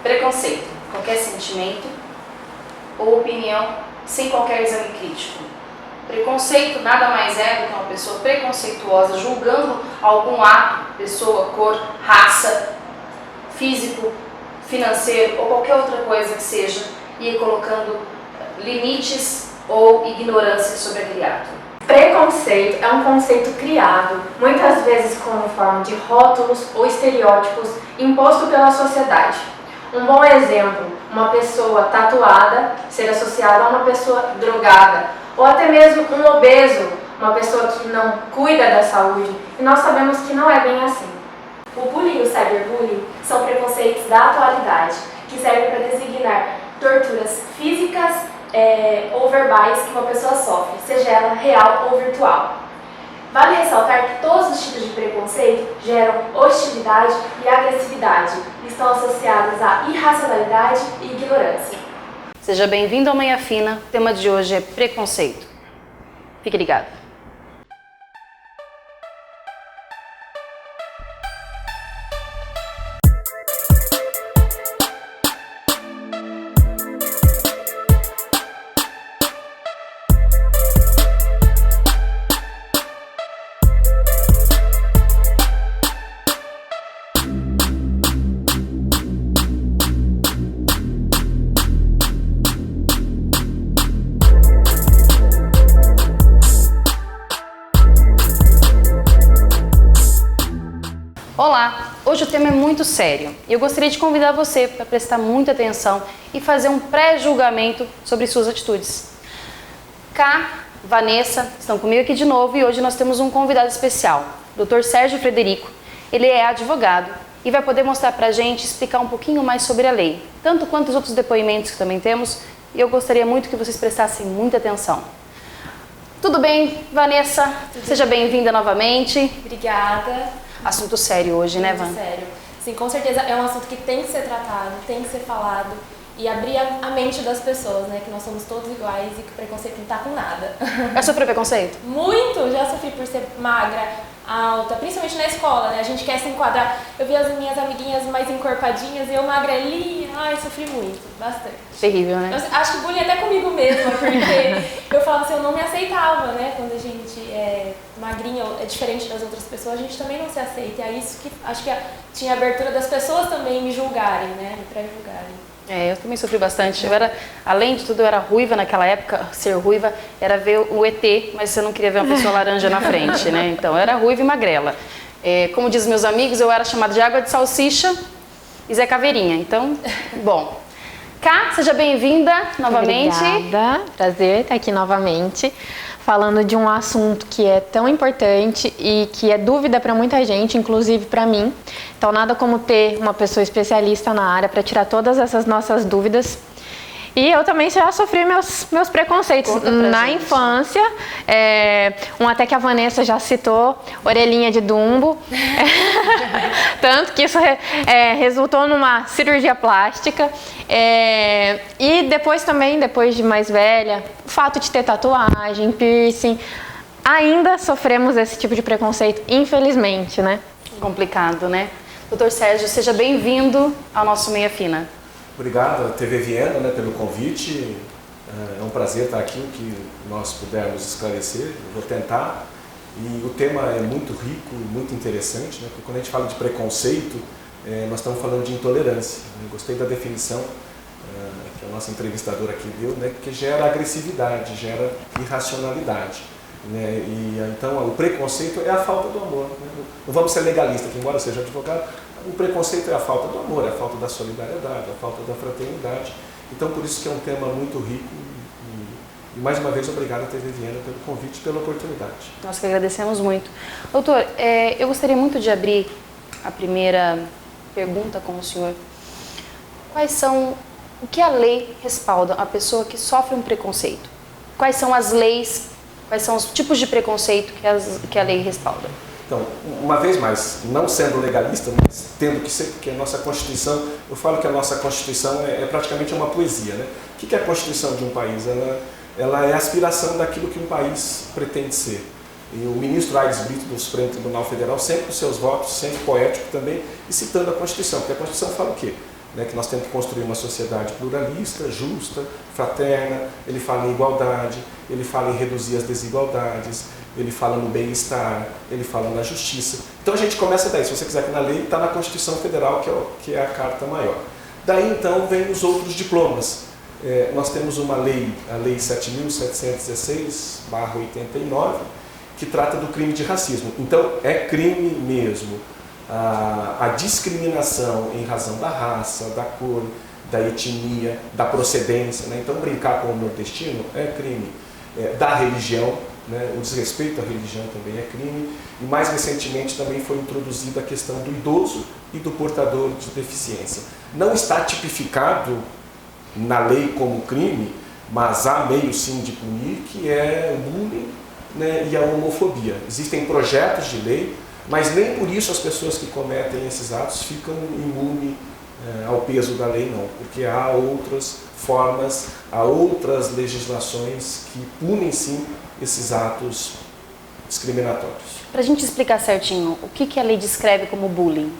Preconceito, qualquer sentimento ou opinião sem qualquer exame crítico. Preconceito nada mais é do que uma pessoa preconceituosa julgando algum ato, pessoa, cor, raça, físico, financeiro ou qualquer outra coisa que seja e colocando limites ou ignorância sobre aquele ato. Preconceito é um conceito criado, muitas vezes como forma de rótulos ou estereótipos imposto pela sociedade. Um bom exemplo, uma pessoa tatuada ser associada a uma pessoa drogada, ou até mesmo um obeso, uma pessoa que não cuida da saúde, e nós sabemos que não é bem assim. O bullying e o cyberbullying são preconceitos da atualidade, que servem para designar torturas físicas ou verbais que uma pessoa sofre, seja ela real ou virtual. Vale ressaltar que todos os tipos de preconceito geram hostilidade e agressividade e estão associados à irracionalidade e ignorância. Seja bem-vindo ao Manhã Fina, o tema de hoje é preconceito. Fique ligado. Olá, hoje o tema é muito sério e eu gostaria de convidar você para prestar muita atenção e fazer um pré-julgamento sobre suas atitudes. Cá, Vanessa, estão comigo aqui de novo e hoje nós temos um convidado especial, Dr. Sérgio Frederico. Ele é advogado e vai poder mostrar para a gente, explicar um pouquinho mais sobre a lei, tanto quanto os outros depoimentos que também temos, e eu gostaria muito que vocês prestassem muita atenção. Tudo bem, Vanessa? Seja bem-vinda novamente. Obrigada. Assunto sério hoje, né, Van? Muito sério. Sim, com certeza é um assunto que tem que ser tratado, tem que ser falado e abrir a mente das pessoas, né? Que nós somos todos iguais e que o preconceito não tá com nada. Já sofreu preconceito? Muito! Já sofri por ser magra, alta, principalmente na escola, né? A gente quer se enquadrar. Eu vi as minhas amiguinhas mais encorpadinhas e eu magrelinha. Ai, sofri muito, bastante. Terrível, né? Eu acho que bullying até comigo mesma, porque eu falava assim, eu não me aceitava, né? Quando a gente é magrinha, é diferente das outras pessoas, a gente também não se aceita. E é isso que acho que tinha abertura das pessoas também me julgarem, né? Me pré-julgarem. Eu também sofri bastante. Além de tudo, eu era ruiva naquela época. Ser ruiva era ver o ET, mas você não queria ver uma pessoa laranja na frente, né? Então, eu era ruiva e magrela. Como dizem meus amigos, eu era chamada de água de salsicha e Zé Caveirinha. Então, bom. Cá, seja bem-vinda novamente. Obrigada, prazer estar aqui novamente, falando de um assunto que é tão importante e que é dúvida para muita gente, inclusive para mim. Então, nada como ter uma pessoa especialista na área para tirar todas essas nossas dúvidas. E eu também já sofri meus preconceitos na infância, um até que a Vanessa já citou, orelhinha de Dumbo, tanto que isso resultou numa cirurgia plástica, e depois também, depois de mais velha, o fato de ter tatuagem, piercing, ainda sofremos esse tipo de preconceito, infelizmente, né? Complicado, né? Dr. Sérgio, seja bem-vindo ao nosso Meia Fina. Obrigado à TV Viena, né, pelo convite. É um prazer estar aqui, o que nós pudermos esclarecer, eu vou tentar. E o tema é muito rico, muito interessante, né, porque quando a gente fala de preconceito, nós estamos falando de intolerância. Eu gostei da definição que a nossa entrevistadora aqui deu, né, que gera agressividade, gera irracionalidade. Né, então o preconceito é a falta do amor. Né? Não vamos ser legalistas, que embora seja advogado, o preconceito é a falta do amor, é a falta da solidariedade, a falta da fraternidade. Então, por isso que é um tema muito rico e mais uma vez, obrigado à TV Viena pelo convite e pela oportunidade. Nós que agradecemos muito. Doutor, eu gostaria muito de abrir a primeira pergunta com o senhor. O que a lei respalda a pessoa que sofre um preconceito? Quais são as leis, quais são os tipos de preconceito que a lei respalda? Então, uma vez mais, não sendo legalista, mas tendo que ser, porque a nossa Constituição, eu falo que a nossa Constituição é praticamente uma poesia, né? O que é a Constituição de um país? Ela é a aspiração daquilo que um país pretende ser. E o ministro Aires Brito do Supremo Tribunal Federal, sempre com seus votos, sempre poético também, e citando a Constituição, porque a Constituição fala o quê? né, que nós temos que construir uma sociedade pluralista, justa, fraterna. Ele fala em igualdade, ele fala em reduzir as desigualdades, ele fala no bem-estar, ele fala na justiça. Então a gente começa daí, se você quiser que na lei, está na Constituição Federal, que é a Carta Maior. Daí então vem os outros diplomas. Nós temos uma lei, a Lei 7.716/89, que trata do crime de racismo. Então é crime mesmo a discriminação em razão da raça, da cor, da etnia, da procedência, né? Então brincar com o nordestino é crime. Da religião, né? O desrespeito à religião também é crime. E mais recentemente também foi introduzida a questão do idoso e do portador de deficiência. Não está tipificado na lei como crime, mas há meio sim de punir, que é o bullying, né? E a homofobia. Existem projetos de lei, mas nem por isso as pessoas que cometem esses atos ficam imunes ao peso da lei, não, porque há outras formas, há outras legislações que punem sim esses atos discriminatórios. Para a gente explicar certinho, o que a lei descreve como bullying?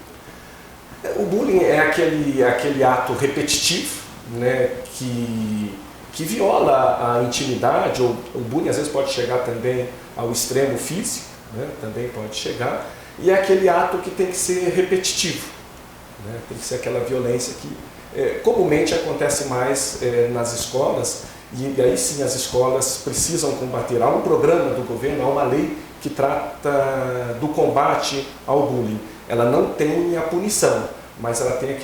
O bullying é aquele ato repetitivo, né, que viola a intimidade, ou o bullying às vezes pode chegar também ao extremo físico, né, também pode chegar, e é aquele ato que tem que ser repetitivo, né, tem que ser aquela violência que comumente acontece mais nas escolas, e aí sim as escolas precisam combater. Há um programa do governo, há uma lei que trata do combate ao bullying. Ela não tem a punição, mas ela tem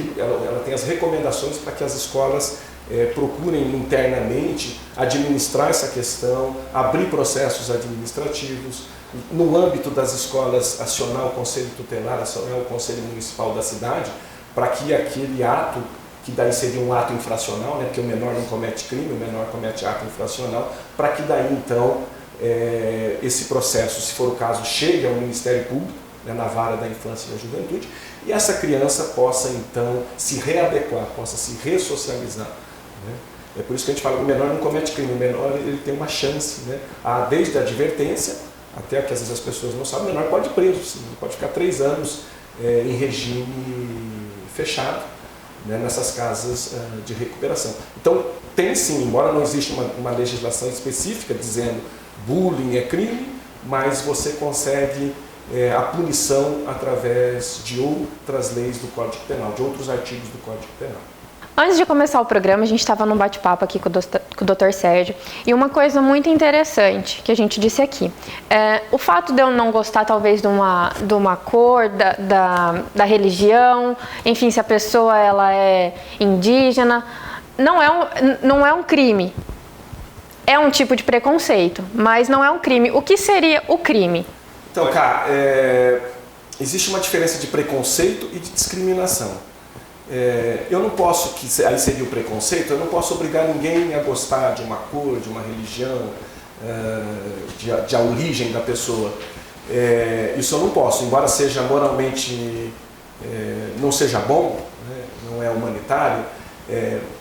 as recomendações para que as escolas procurem internamente administrar essa questão, abrir processos administrativos, no âmbito das escolas acionar o Conselho Tutelar, acionar o Conselho Municipal da cidade, para que aquele ato, que daí seria um ato infracional, né, porque o menor não comete crime, o menor comete ato infracional, para que daí então esse processo, se for o caso, chegue ao Ministério Público, né, na vara da infância e da juventude, e essa criança possa então se readequar, possa se ressocializar, né? É por isso que a gente fala que o menor não comete crime, o menor ele tem uma chance, né? Desde a advertência, até que às vezes as pessoas não sabem, o menor pode ir preso, sim, pode ficar 3 anos em regime fechado, né, nessas casas de recuperação. Então tem sim, embora não exista uma legislação específica dizendo bullying é crime, mas você consegue a punição através de outras leis do Código Penal, de outros artigos do Código Penal. Antes de começar o programa, a gente estava num bate-papo aqui com o Dr. Sérgio, e uma coisa muito interessante que a gente disse aqui, o fato de eu não gostar talvez de uma cor, da religião, enfim, se a pessoa ela é indígena, não é um crime. É um tipo de preconceito, mas não é um crime. O que seria o crime? Então, cara, existe uma diferença de preconceito e de discriminação. Eu não posso, aí seria o preconceito, eu não posso obrigar ninguém a gostar de uma cor, de uma religião, de a origem da pessoa. Isso eu não posso, embora seja moralmente, não seja bom, né, não é humanitário,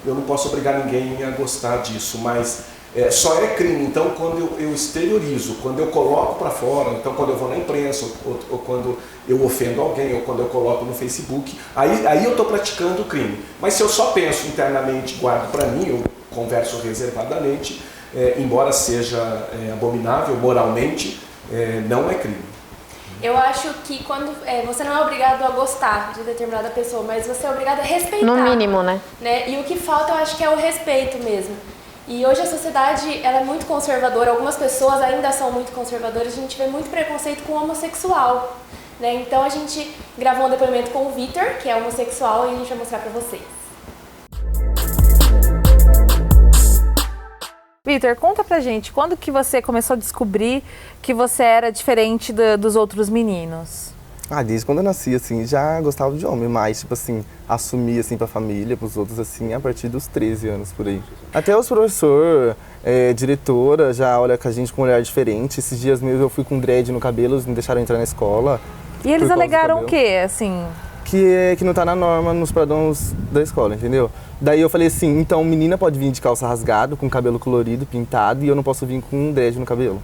eu não posso obrigar ninguém a gostar disso, mas só é crime, então, quando eu exteriorizo, quando eu coloco para fora, então quando eu vou na imprensa, ou quando eu ofendo alguém, ou quando eu coloco no Facebook, aí eu estou praticando o crime. Mas se eu só penso internamente, guardo para mim, eu converso reservadamente, embora seja abominável moralmente, não é crime. Eu acho que quando você não é obrigado a gostar de determinada pessoa, mas você é obrigado a respeitar. No mínimo, né? E o que falta, eu acho que é o respeito mesmo. E hoje a sociedade ela é muito conservadora, algumas pessoas ainda são muito conservadoras, a gente vê muito preconceito com o homossexual, né? Então a gente gravou um depoimento com o Vitor, que é homossexual, e a gente vai mostrar pra vocês. Vitor, conta pra gente, quando que você começou a descobrir que você era diferente dos outros meninos? Desde quando eu nasci, assim, já gostava de homem, mas, tipo assim, assumi, assim, pra família, pros outros, assim, a partir dos 13 anos, por aí. Até os professores, diretora, já olha com a gente com um olhar diferente. Esses dias mesmo eu fui com dread no cabelo, eles me deixaram entrar na escola. E eles alegaram o quê, assim? Que não tá na norma nos padrões da escola, entendeu? Daí eu falei assim, então menina pode vir de calça rasgado, com cabelo colorido, pintado, e eu não posso vir com um dread no cabelo.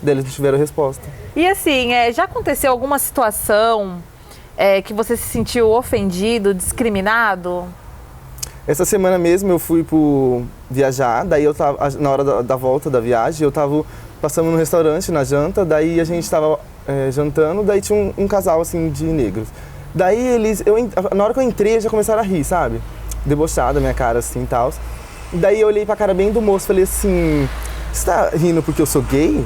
Daí eles não tiveram resposta. E assim, já aconteceu alguma situação que você se sentiu ofendido, discriminado? Essa semana mesmo eu fui viajar, daí eu tava, na hora da volta da viagem, eu tava passando num restaurante na janta, daí a gente tava jantando, daí tinha um casal assim de negros. Daí na hora que eu entrei, eles já começaram a rir, sabe? Debochada da minha cara assim e tal. Daí eu olhei pra cara bem do moço e falei assim, você tá rindo porque eu sou gay?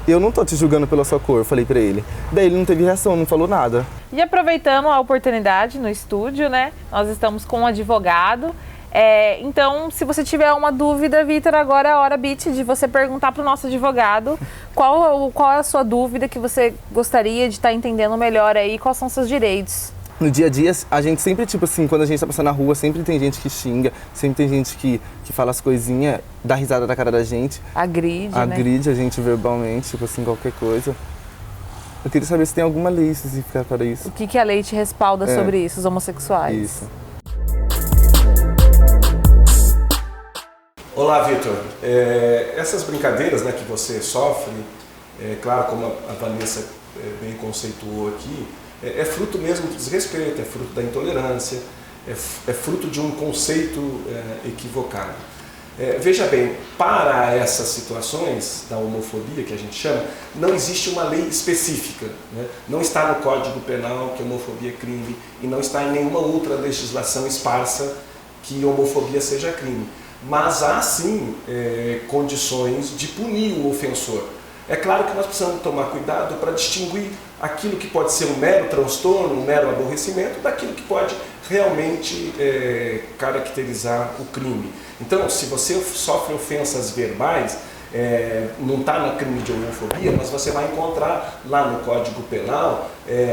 Eu não tô te julgando pela sua cor, falei pra ele. Daí ele não teve reação, não falou nada. E aproveitamos a oportunidade no estúdio, né? Nós estamos com um advogado. Então, se você tiver uma dúvida, Vitor, agora é a hora beat de você perguntar para o nosso advogado qual é a sua dúvida que você gostaria de estar entendendo melhor aí, quais são os seus direitos. No dia a dia, a gente sempre, tipo assim, quando a gente tá passando na rua, sempre tem gente que xinga, sempre tem gente que fala as coisinhas, dá risada da cara da gente. Agride a gente verbalmente, tipo assim, qualquer coisa. Eu queria saber se tem alguma lei específica para isso. O que a lei te respalda sobre isso, os homossexuais? Isso. Olá, Vitor. Essas brincadeiras, né, que você sofre, claro, como a Vanessa bem conceituou aqui, é fruto mesmo do desrespeito, é fruto da intolerância, é fruto de um conceito equivocado. Veja bem, para essas situações da homofobia, que a gente chama, não existe uma lei específica, né? Não está no Código Penal que homofobia é crime e não está em nenhuma outra legislação esparsa que homofobia seja crime. Mas há sim condições de punir o ofensor. É claro que nós precisamos tomar cuidado para distinguir aquilo que pode ser um mero transtorno, um mero aborrecimento, daquilo que pode realmente caracterizar o crime. Então, se você sofre ofensas verbais, não está no crime de homofobia, mas você vai encontrar lá no Código Penal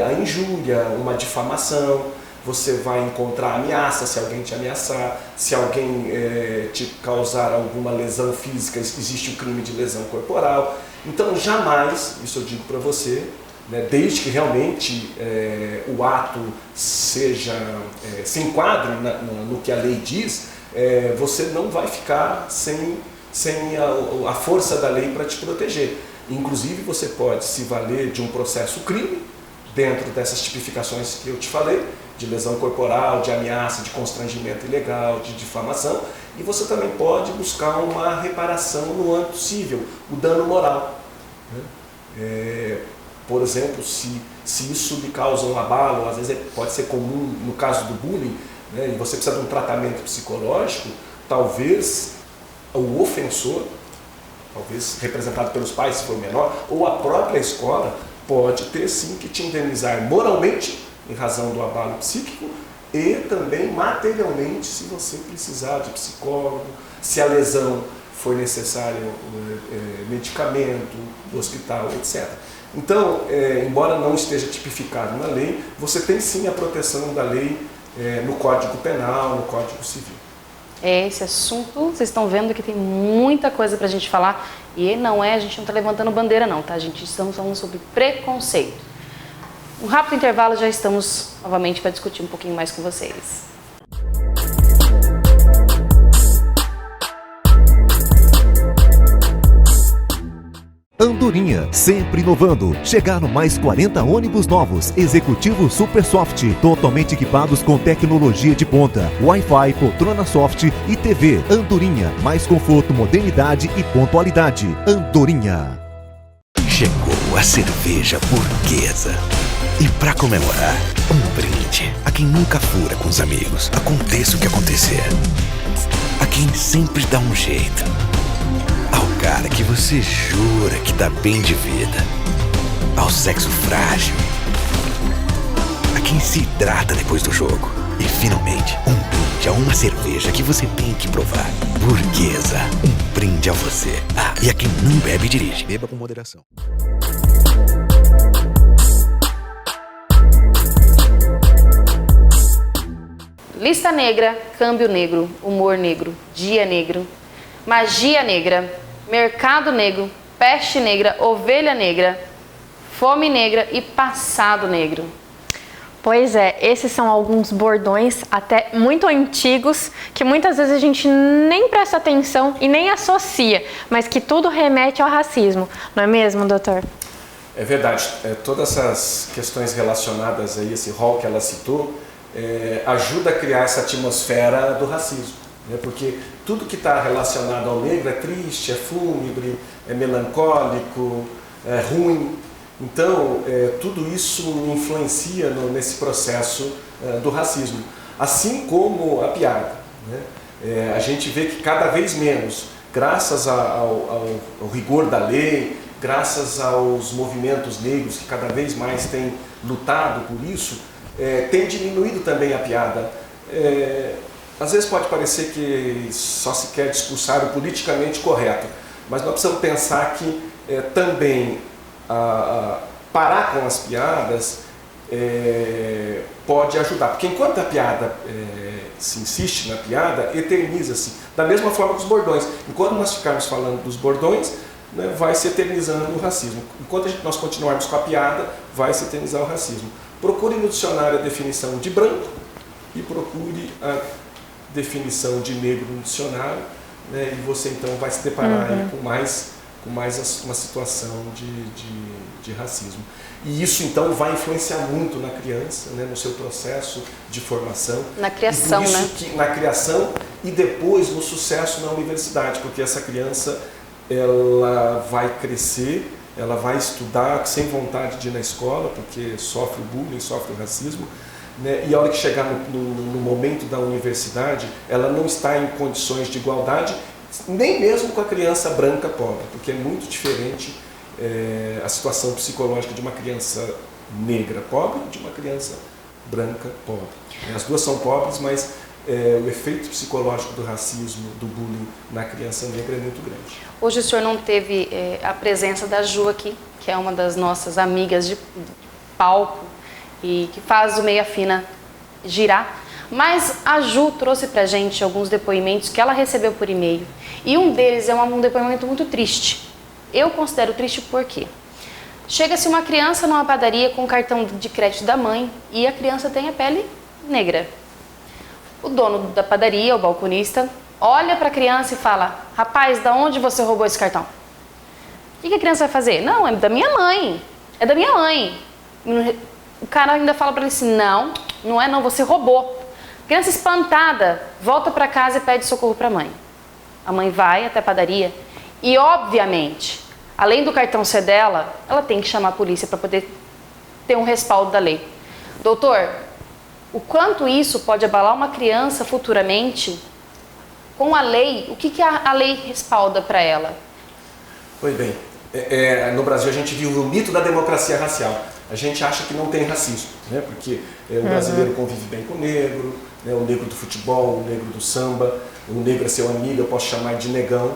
a injúria, uma difamação, você vai encontrar ameaça, se alguém te ameaçar, se alguém te causar alguma lesão física, existe o crime de lesão corporal. Então, jamais, isso eu digo para você, né, desde que realmente o ato se enquadre no que a lei diz, você não vai ficar sem a força da lei para te proteger. Inclusive, você pode se valer de um processo crime, dentro dessas tipificações que eu te falei, de lesão corporal, de ameaça, de constrangimento ilegal, de difamação, e você também pode buscar uma reparação no âmbito civil, o dano moral. Né? Por exemplo, se isso lhe causa um abalo, às vezes pode ser comum no caso do bullying, né, e você precisa de um tratamento psicológico, talvez o ofensor, talvez representado pelos pais se for menor, ou a própria escola, pode ter sim que te indenizar moralmente, em razão do abalo psíquico, e também materialmente, se você precisar de psicólogo, se a lesão for necessário medicamento, do hospital, etc. Então, embora não esteja tipificado na lei, você tem sim a proteção da lei no Código Penal, no Código Civil. Esse assunto, vocês estão vendo que tem muita coisa pra gente falar e a gente não está levantando bandeira não, tá? A gente está falando sobre preconceito. Um rápido intervalo, já estamos novamente para discutir um pouquinho mais com vocês. Andorinha, sempre inovando. Chegaram mais 40 ônibus novos, executivo Super Soft, totalmente equipados com tecnologia de ponta, Wi-Fi, poltrona soft e TV. Andorinha, mais conforto, modernidade e pontualidade. Andorinha. Chegou a cerveja burguesa. E pra comemorar, um brinde a quem nunca fura com os amigos, aconteça o que acontecer. A quem sempre dá um jeito. Ao cara que você jura que tá bem de vida. Ao sexo frágil. A quem se hidrata depois do jogo. E finalmente, um brinde a uma cerveja que você tem que provar. Burguesa, um brinde a você. Ah, e a quem não bebe e dirige. Beba com moderação. Lista negra, câmbio negro, humor negro, dia negro, magia negra, mercado negro, peste negra, ovelha negra, fome negra e passado negro. Pois é, esses são alguns bordões até muito antigos que muitas vezes a gente nem presta atenção e nem associa, mas que tudo remete ao racismo, não é mesmo, doutor? É verdade, todas essas questões relacionadas a esse rol que ela citou ajuda a criar essa atmosfera do racismo, né? Porque tudo que está relacionado ao negro é triste, é fúnebre, é melancólico, é ruim. Então, tudo isso influencia nesse processo do racismo, assim como a piada, né? A gente vê que cada vez menos, graças ao rigor da lei, graças aos movimentos negros que cada vez mais têm lutado por isso, tem diminuído também a piada. Às vezes pode parecer que só se quer discursar o politicamente correto, mas nós precisamos pensar que também parar com as piadas pode ajudar, porque enquanto a piada se insiste na piada, eterniza-se, da mesma forma que os bordões. Enquanto nós ficarmos falando dos bordões, né, vai se eternizando o racismo. Enquanto nós continuarmos com a piada, vai se eternizar o racismo. Procure no dicionário a definição de branco e procure a definição de negro no dicionário, né, e você então vai se deparar aí com mais uma situação de racismo. E isso então vai influenciar muito na criança, né, no seu processo de formação. Na criação, né? Na criação e depois no sucesso na universidade, porque essa criança ela vai crescer, ela vai estudar sem vontade de ir na escola, porque sofre o bullying, sofre o racismo, né? E a hora que chegar no momento da universidade, ela não está em condições de igualdade, nem mesmo com a criança branca pobre, porque é muito diferente a situação psicológica de uma criança negra pobre e de uma criança branca pobre. As duas são pobres, mas o efeito psicológico do racismo, do bullying na criança negra é muito grande. Hoje o senhor não teve a presença da Ju aqui, que é uma das nossas amigas de palco e que faz o Meia Fina girar. Mas a Ju trouxe pra gente alguns depoimentos que ela recebeu por e-mail. E um deles é um depoimento muito triste. Eu considero triste porque chega-se uma criança numa padaria com o cartão de crédito da mãe e a criança tem a pele negra. O dono da padaria, o balconista, olha para a criança e fala: rapaz, da onde você roubou esse cartão? O que a criança vai fazer? Não, é da minha mãe. É da minha mãe. O cara ainda fala para ele assim: não, não é não, você roubou. A criança espantada volta para casa e pede socorro para a mãe. A mãe vai até a padaria e, obviamente, além do cartão ser dela, ela tem que chamar a polícia para poder ter um respaldo da lei. Doutor, o quanto isso pode abalar uma criança futuramente com a lei? O que a lei respalda para ela? Pois bem, no Brasil a gente vive o mito da democracia racial. A gente acha que não tem racismo, né? Porque o brasileiro convive bem com o negro, né? O negro do futebol, o negro do samba, o negro é seu amigo, eu posso chamar de negão.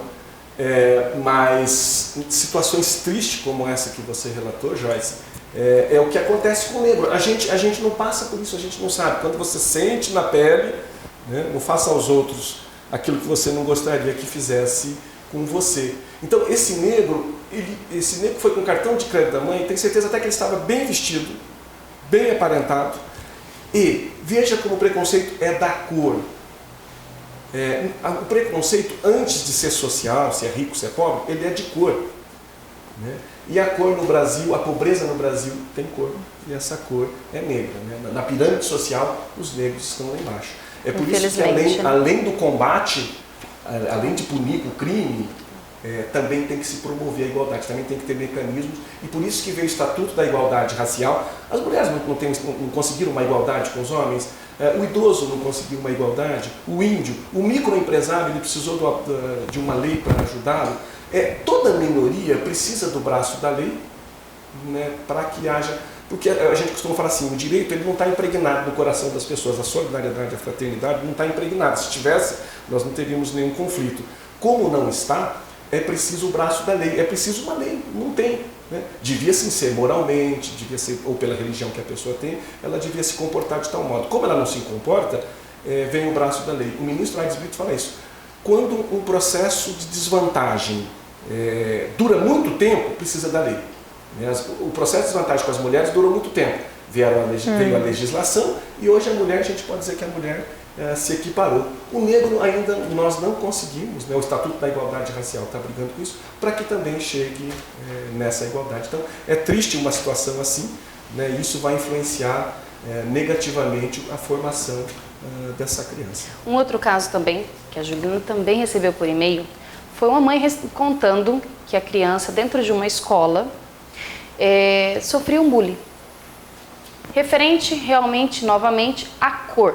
Mas situações tristes como essa que você relatou, Joyce, é o que acontece com o negro. A gente não passa por isso, a gente não sabe. Quando você sente na pele, né, não faça aos outros aquilo que você não gostaria que fizesse com você. Então esse negro foi com o cartão de crédito da mãe, tenho certeza até que ele estava bem vestido, bem aparentado. E veja como o preconceito é da cor. O preconceito, antes de ser social, se é rico, se é pobre, ele é de cor, né? E a cor no Brasil, a pobreza no Brasil tem cor, e essa cor é negra, né? Na pirâmide social, os negros estão lá embaixo. É por isso que além do combate, além de punir o crime, também tem que se promover a igualdade, também tem que ter mecanismos, e por isso que veio o Estatuto da Igualdade Racial. As mulheres não conseguiram uma igualdade com os homens, o idoso não conseguiu uma igualdade, o índio, o microempresário, ele precisou de uma lei para ajudá-lo. Toda minoria precisa do braço da lei, né, para que haja... Porque a gente costuma falar assim, o direito ele não está impregnado no coração das pessoas, a solidariedade, a fraternidade não está impregnada. Se tivesse, nós não teríamos nenhum conflito. Como não está, é preciso o braço da lei, é preciso uma lei, não tem. Né? Devia sim ser moralmente, devia ser, ou pela religião que a pessoa tem, ela devia se comportar de tal modo. Como ela não se comporta, vem o braço da lei. O ministro Aires Brito fala isso. Quando um processo de desvantagem dura muito tempo, precisa da lei. O processo de desvantagem com as mulheres durou muito tempo. Veio a legislação e hoje a mulher, a gente pode dizer que a mulher se equiparou. O negro ainda nós não conseguimos, né? O Estatuto da Igualdade Racial está brigando com isso, para que também chegue nessa igualdade. Então é triste uma situação assim, né? Isso vai influenciar negativamente a formação dessa criança. Um outro caso também, que a Juliana também recebeu por e-mail, foi uma mãe contando que a criança, dentro de uma escola, sofria um bullying. Referente realmente, novamente, à cor.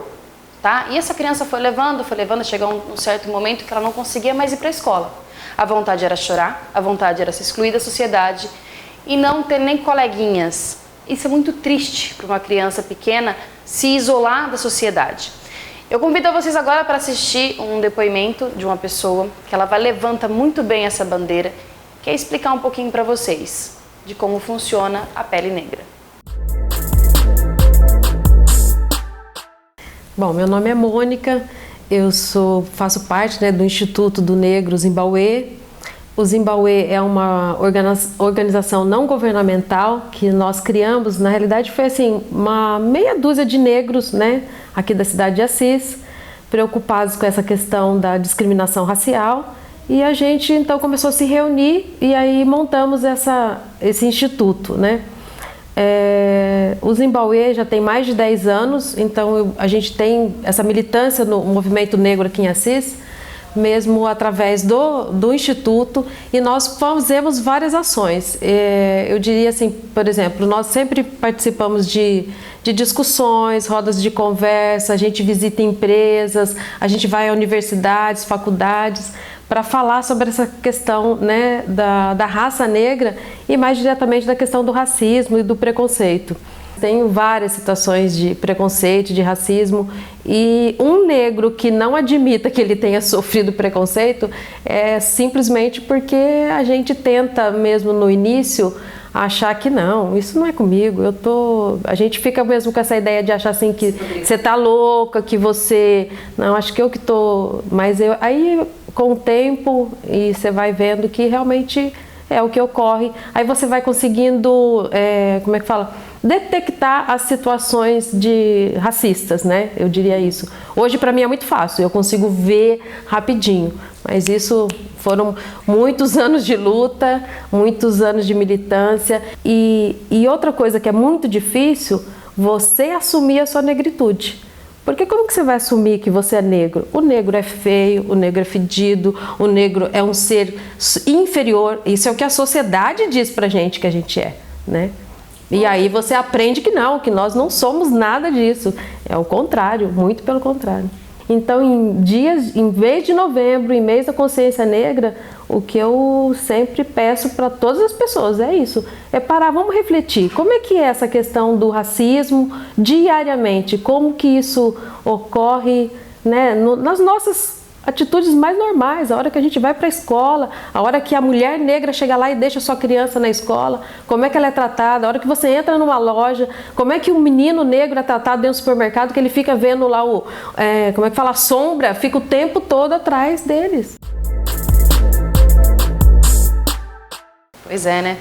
Tá? E essa criança foi levando, chegou um certo momento que ela não conseguia mais ir para a escola. A vontade era chorar, a vontade era se excluir da sociedade e não ter nem coleguinhas. Isso é muito triste para uma criança pequena se isolar da sociedade. Eu convido vocês agora para assistir um depoimento de uma pessoa que ela levanta muito bem essa bandeira, que é explicar um pouquinho para vocês de como funciona a pele negra. Bom, meu nome é Mônica, eu faço parte, né, do Instituto do Negro Zimbauê. O Zimbauê é uma organização não governamental que nós criamos. Na realidade foi assim, uma meia dúzia de negros, né, aqui da cidade de Assis, preocupados com essa questão da discriminação racial. E a gente então começou a se reunir e aí montamos esse instituto, né. O Zimbauê já tem mais de 10 anos, então a gente tem essa militância no movimento negro aqui em Assis, mesmo através do Instituto, e nós fazemos várias ações. Eu diria assim, por exemplo, nós sempre participamos de discussões, rodas de conversa, a gente visita empresas, a gente vai a universidades, faculdades, para falar sobre essa questão, né, da raça negra e mais diretamente da questão do racismo e do preconceito. Tenho várias situações de preconceito, de racismo, e um negro que não admita que ele tenha sofrido preconceito é simplesmente porque a gente tenta mesmo no início achar que não, isso não é comigo, a gente fica mesmo com essa ideia de achar assim que você tá louca, que você, não, acho que eu que tô, mas aí com o tempo e você vai vendo que realmente é o que ocorre, aí você vai conseguindo, como é que fala? Detectar as situações racistas, né? Eu diria isso. Hoje para mim é muito fácil, eu consigo ver rapidinho, mas isso foram muitos anos de luta, muitos anos de militância e outra coisa que é muito difícil, você assumir a sua negritude. Porque como que você vai assumir que você é negro? O negro é feio, o negro é fedido, o negro é um ser inferior. Isso é o que a sociedade diz pra gente que a gente é, né? E aí você aprende que nós não somos nada disso. É o contrário, muito pelo contrário. Então, em vez de novembro, em mês da consciência negra, o que eu sempre peço para todas as pessoas é isso, é parar, vamos refletir. Como é que é essa questão do racismo diariamente? Como que isso ocorre, né, nas nossas atitudes mais normais, a hora que a gente vai para a escola, a hora que a mulher negra chega lá e deixa sua criança na escola, como é que ela é tratada, a hora que você entra numa loja, como é que um menino negro é tratado dentro do supermercado, que ele fica vendo lá como é que fala, a sombra, fica o tempo todo atrás deles. Pois é, né?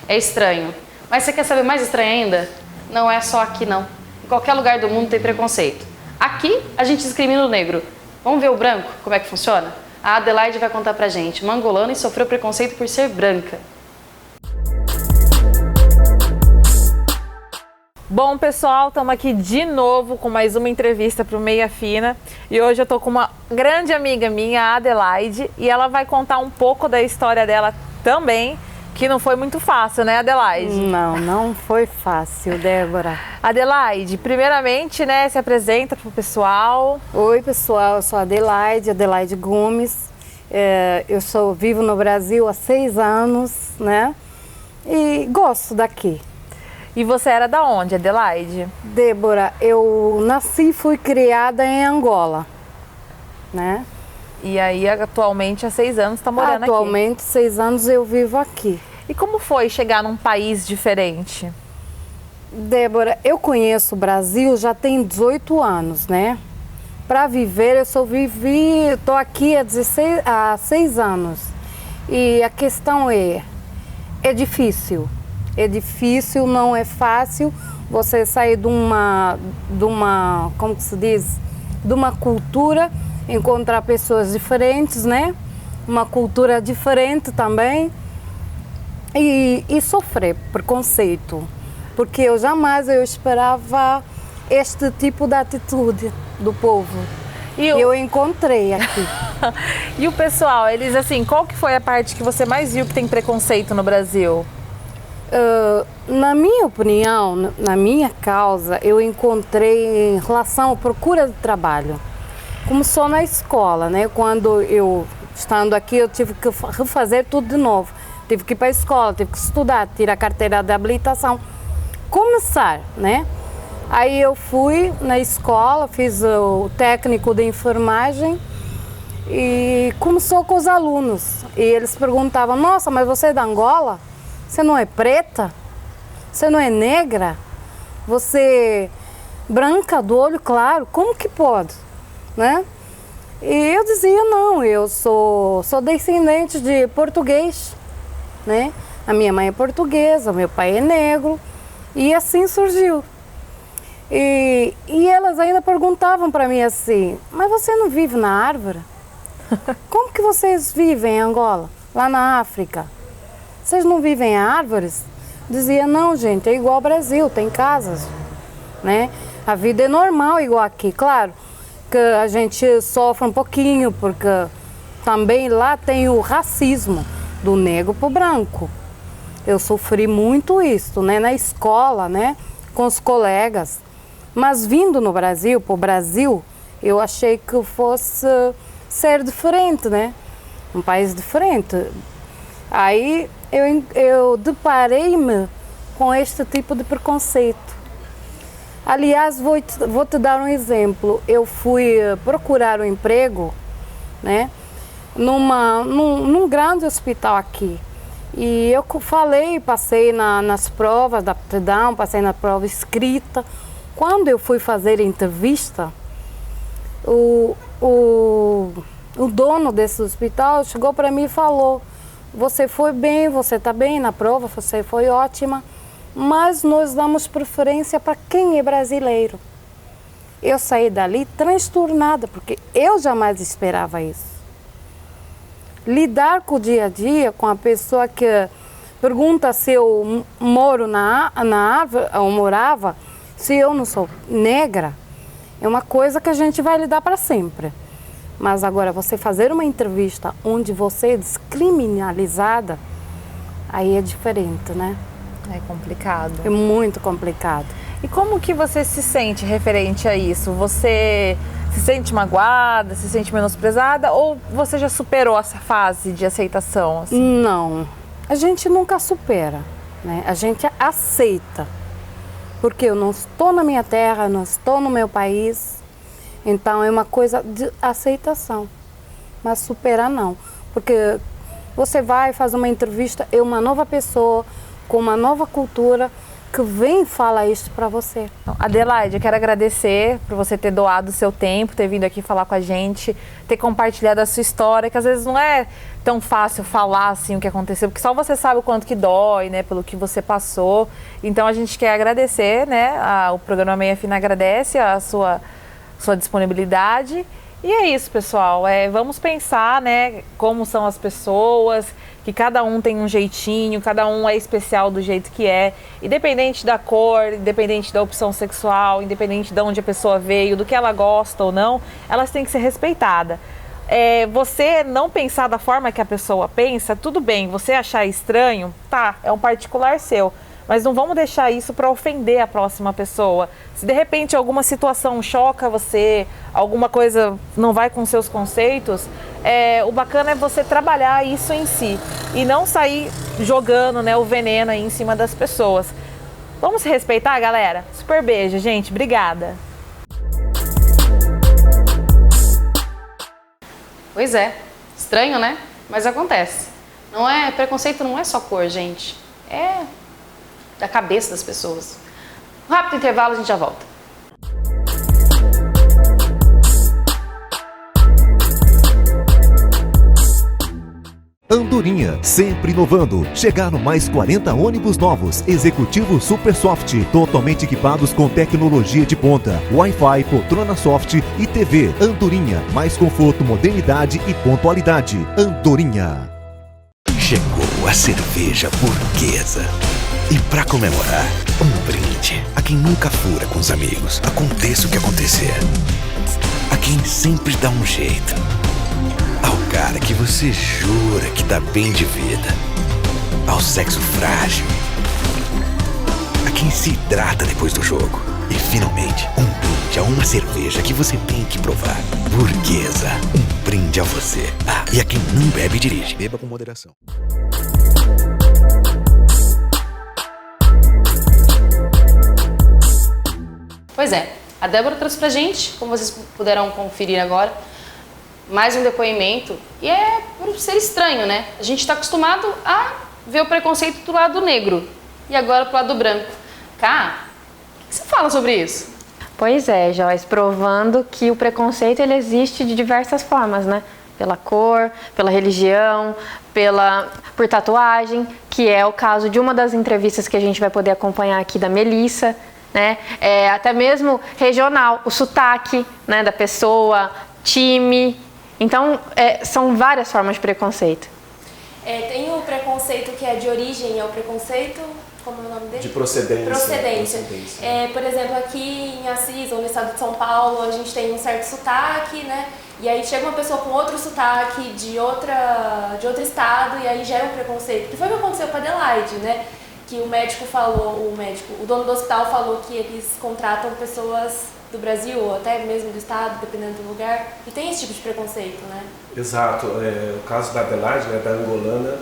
É estranho. Mas você quer saber mais estranho ainda? Não é só aqui, não. Em qualquer lugar do mundo tem preconceito. Aqui, a gente discrimina o negro. Vamos ver o branco, como é que funciona? A Adelaide vai contar pra gente. Uma angolana e sofreu preconceito por ser branca. Bom, pessoal, estamos aqui de novo com mais uma entrevista para o Meia Fina. E hoje eu tô com uma grande amiga minha, a Adelaide, e ela vai contar um pouco da história dela também, que não foi muito fácil, né, Adelaide? Não foi fácil, Débora. Adelaide, primeiramente, né, se apresenta pro pessoal. Oi, pessoal, eu sou a Adelaide Gomes. Eu vivo no Brasil há 6 anos, né, e gosto daqui. E você era da onde, Adelaide? Débora, eu nasci e fui criada em Angola, né? E aí, atualmente, há 6 anos, está morando aqui. Atualmente, 6 anos eu vivo aqui. E como foi chegar num país diferente? Débora, eu conheço o Brasil já tem 18 anos, né? Para viver, eu só estou aqui há 6 anos. E a questão é difícil. É difícil, não é fácil você sair de uma como que se diz? De uma cultura, encontrar pessoas diferentes, né? Uma cultura diferente também e sofrer preconceito, porque eu jamais esperava este tipo de atitude do povo. Eu encontrei aqui. E o pessoal, eles assim, qual que foi a parte que você mais viu que tem preconceito no Brasil? Na minha opinião, na minha causa, eu encontrei em relação à procura de trabalho. Começou na escola, né? Quando eu, estando aqui, eu tive que refazer tudo de novo. Tive que ir para a escola, tive que estudar, tirar a carteira de habilitação. Começar, né? Aí eu fui na escola, fiz o técnico de enfermagem e começou com os alunos. E eles perguntavam, nossa, mas você é da Angola? Você não é preta? Você não é negra? Você é branca, do olho claro? Como que pode? Né? E eu dizia, não, eu sou descendente de português, né? A minha mãe é portuguesa, meu pai é negro, e assim surgiu. E elas ainda perguntavam para mim assim, mas você não vive na árvore? Como que vocês vivem em Angola, lá na África? Vocês não vivem em árvores? Dizia, não, gente, é igual ao Brasil, tem casas, né? A vida é normal igual aqui, claro que a gente sofre um pouquinho, porque também lá tem o racismo do negro pro branco. Eu sofri muito isso, né? Na escola, né? Com os colegas. Mas vindo no Brasil, pro Brasil, eu achei que fosse ser diferente, né? Um país diferente. Aí eu deparei-me com este tipo de preconceito. Aliás, vou te dar um exemplo. Eu fui procurar um emprego, né, num grande hospital aqui. E eu passei nas provas da aptidão, passei na prova escrita. Quando eu fui fazer a entrevista, o dono desse hospital chegou para mim e falou, você foi bem, você está bem na prova, você foi ótima, mas nós damos preferência para quem é brasileiro. Eu saí dali transtornada, porque eu jamais esperava isso. Lidar com o dia a dia, com a pessoa que pergunta se eu moro na árvore, ou morava, se eu não sou negra, é uma coisa que a gente vai lidar para sempre. Mas agora, você fazer uma entrevista onde você é descriminalizada, aí é diferente, né? É complicado. É muito complicado. E como que você se sente referente a isso? Você se sente magoada, se sente menosprezada ou você já superou essa fase de aceitação? Assim? Não, a gente nunca supera, né? A gente aceita. Porque eu não estou na minha terra, não estou no meu país. Então é uma coisa de aceitação. Mas superar não. Porque você vai fazer uma entrevista, é uma nova pessoa, com uma nova cultura, que vem e fala isso para você. Adelaide, eu quero agradecer por você ter doado o seu tempo, ter vindo aqui falar com a gente, ter compartilhado a sua história, que às vezes não é tão fácil falar assim o que aconteceu, porque só você sabe o quanto que dói, né, pelo que você passou. Então a gente quer agradecer, né, o programa Meia Fina agradece a sua disponibilidade. E é isso, pessoal, vamos pensar, né, como são as pessoas, que cada um tem um jeitinho, cada um é especial do jeito que é, independente da cor, independente da opção sexual, independente de onde a pessoa veio, do que ela gosta ou não, elas têm que ser respeitadas. Você não pensar da forma que a pessoa pensa, tudo bem, você achar estranho, tá, é um particular seu. Mas não vamos deixar isso para ofender a próxima pessoa. Se de repente alguma situação choca você, alguma coisa não vai com seus conceitos, o bacana é você trabalhar isso em si e não sair jogando, né, o veneno aí em cima das pessoas. Vamos se respeitar, galera? Super beijo, gente. Obrigada. Pois é, estranho, né? Mas acontece. Preconceito não é só cor, gente. É da cabeça das pessoas. Um rápido intervalo, a gente já volta. Andorinha, sempre inovando. Chegaram mais 40 ônibus novos, Executivo Super Soft, totalmente equipados com tecnologia de ponta, Wi-Fi, poltrona soft e TV. Andorinha, mais conforto, modernidade e pontualidade. Andorinha. Chegou a cerveja burguesa. E pra comemorar, um brinde a quem nunca fura com os amigos, aconteça o que acontecer. A quem sempre dá um jeito. Ao cara que você jura que tá bem de vida. Ao sexo frágil. A quem se hidrata depois do jogo. E finalmente, um brinde a uma cerveja que você tem que provar. Burguesa, um brinde a você. Ah, e a quem não bebe dirige. Beba com moderação. Pois é, a Débora trouxe pra gente, como vocês puderam conferir agora, mais um depoimento. E é por ser estranho, né? A gente está acostumado a ver o preconceito do lado negro e agora pro lado branco. Cá, o que você fala sobre isso? Pois é, Joyce, provando que o preconceito ele existe de diversas formas, né? Pela cor, pela religião, por tatuagem, que é o caso de uma das entrevistas que a gente vai poder acompanhar aqui da Melissa, né? Até mesmo regional, o sotaque, né, da pessoa, time. Então, são várias formas de preconceito. Tem o preconceito que é de origem, é o preconceito, como é o nome dele? De procedência. Por exemplo, aqui em Assis, ou no estado de São Paulo, a gente tem um certo sotaque, né? E aí chega uma pessoa com outro sotaque de outro estado e aí gera um preconceito. Que foi o que aconteceu com a Adelaide, né? Que o médico falou, o dono do hospital falou que eles contratam pessoas do Brasil ou até mesmo do estado, dependendo do lugar, e tem esse tipo de preconceito, né? Exato. O caso da Adelaide, né, da angolana,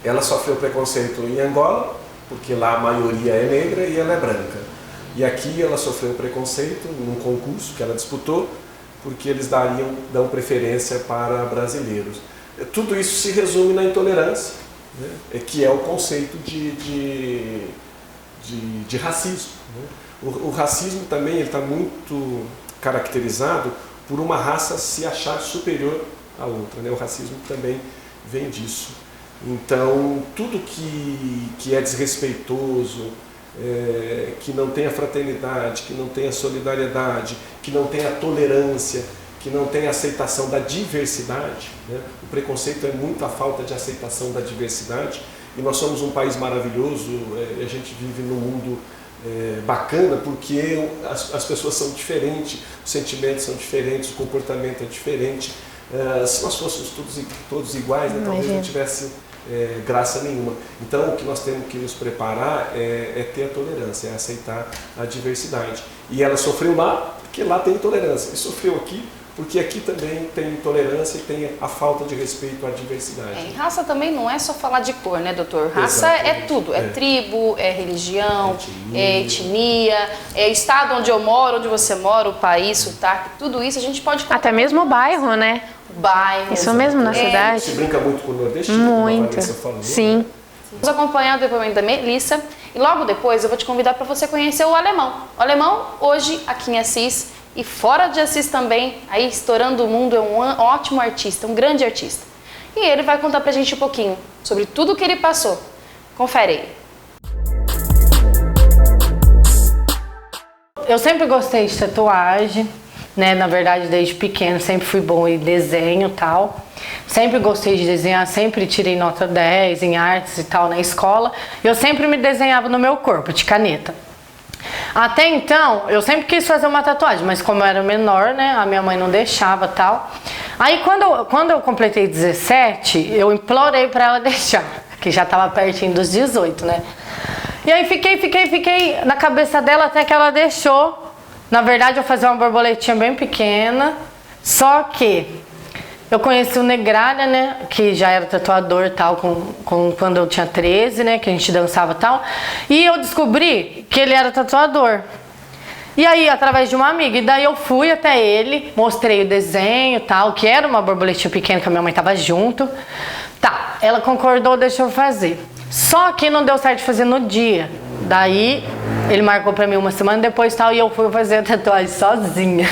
ela sofreu preconceito em Angola, porque lá a maioria é negra e ela é branca. E aqui ela sofreu preconceito num concurso que ela disputou, porque eles dão preferência para brasileiros. Tudo isso se resume na intolerância, né, que é o conceito de racismo. Né? O racismo também está muito caracterizado por uma raça se achar superior à outra. Né? O racismo também vem disso. Então, tudo que é desrespeitoso, que não tenha fraternidade, que não tenha solidariedade, que não tenha tolerância, que não tenha aceitação da diversidade, né? O preconceito é muito a falta de aceitação da diversidade, e nós somos um país maravilhoso, a gente vive num mundo bacana porque as pessoas são diferentes, os sentimentos são diferentes, o comportamento é diferente. Se nós fôssemos todos iguais, né, talvez não tivesse graça nenhuma. Então, o que nós temos que nos preparar é ter a tolerância, é aceitar a diversidade. E ela sofreu lá, porque lá tem intolerância, e sofreu aqui, porque aqui também tem intolerância e tem a falta de respeito à diversidade. Raça também não é só falar de cor, né, doutor? Raça é tudo, é tribo, é religião, é etnia, é estado onde eu moro, onde você mora, o país, sotaque, tudo isso a gente pode... Até mesmo o bairro, né? Bairro. Isso mesmo, na cidade. Você brinca muito com o nordestino, muito. Sim. Vamos acompanhar o depoimento da Melissa e logo depois eu vou te convidar para você conhecer o Alemão. O Alemão, hoje, aqui em Assis, e fora de Assis também, aí estourando o mundo, é um ótimo artista, um grande artista. E ele vai contar pra gente um pouquinho sobre tudo o que ele passou. Confere aí. Eu sempre gostei de tatuagem, né? Na verdade, desde pequeno sempre fui bom em desenho e tal. Sempre gostei de desenhar, sempre tirei nota 10 em artes e tal na escola. Eu sempre me desenhava no meu corpo, de caneta. Até então, eu sempre quis fazer uma tatuagem, mas como eu era menor, né, a minha mãe não deixava tal. Aí quando eu completei 17, eu implorei pra ela deixar, que já tava pertinho dos 18, né. E aí fiquei na cabeça dela até que ela deixou. Na verdade, eu fazia uma borboletinha bem pequena, só que eu conheci o Negralha, né, que já era tatuador tal, quando eu tinha 13, né, que a gente dançava tal. E eu descobri que ele era tatuador. E aí, através de uma amiga, e daí eu fui até ele, mostrei o desenho tal, que era uma borboletinha pequena, que a minha mãe tava junto. Tá, ela concordou, deixou eu fazer. Só que não deu certo de fazer no dia. Daí, ele marcou pra mim uma semana depois tal, e eu fui fazer a tatuagem sozinha.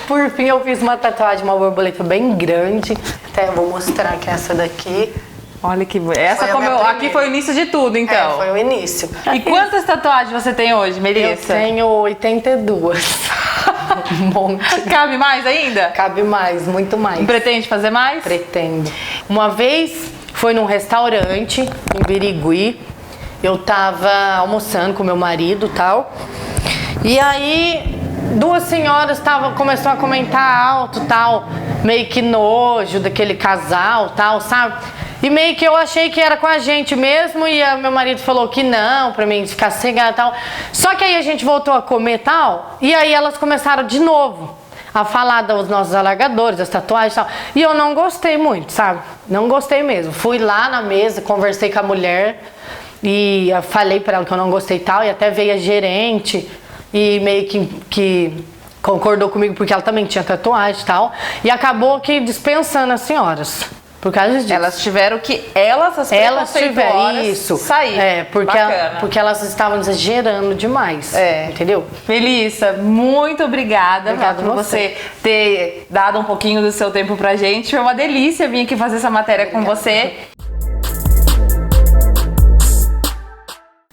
Por fim, eu fiz uma tatuagem, uma borboleta bem grande. Até eu vou mostrar que é essa daqui. Olha que essa aqui foi o início de tudo, então. Foi o início. E quantas tatuagens você tem hoje, Melissa? Eu tenho 82. Um monte. Cabe mais ainda? Cabe mais, muito mais. Pretende fazer mais? Pretendo. Uma vez foi num restaurante em Birigui. Eu tava almoçando com meu marido e tal. E aí, duas senhoras começou a comentar alto, tal, meio que nojo daquele casal, tal, sabe? E meio que eu achei que era com a gente mesmo, e meu marido falou que não, pra mim ficar cegada e tal. Só que aí a gente voltou a comer e tal, e aí elas começaram de novo a falar dos nossos alargadores, das tatuagens e tal. E eu não gostei muito, sabe? Não gostei mesmo. Fui lá na mesa, conversei com a mulher, e falei pra ela que eu não gostei e tal, e até veio a gerente, e meio que concordou comigo, porque ela também tinha tatuagem e tal, e acabou que dispensando as senhoras. Por causa disso. Elas tiveram que, as preconceituosas, isso. sair. Porque elas estavam exagerando demais. Entendeu? Melissa, muito obrigada por você ter dado um pouquinho do seu tempo pra gente. Foi uma delícia vir aqui fazer essa matéria com você.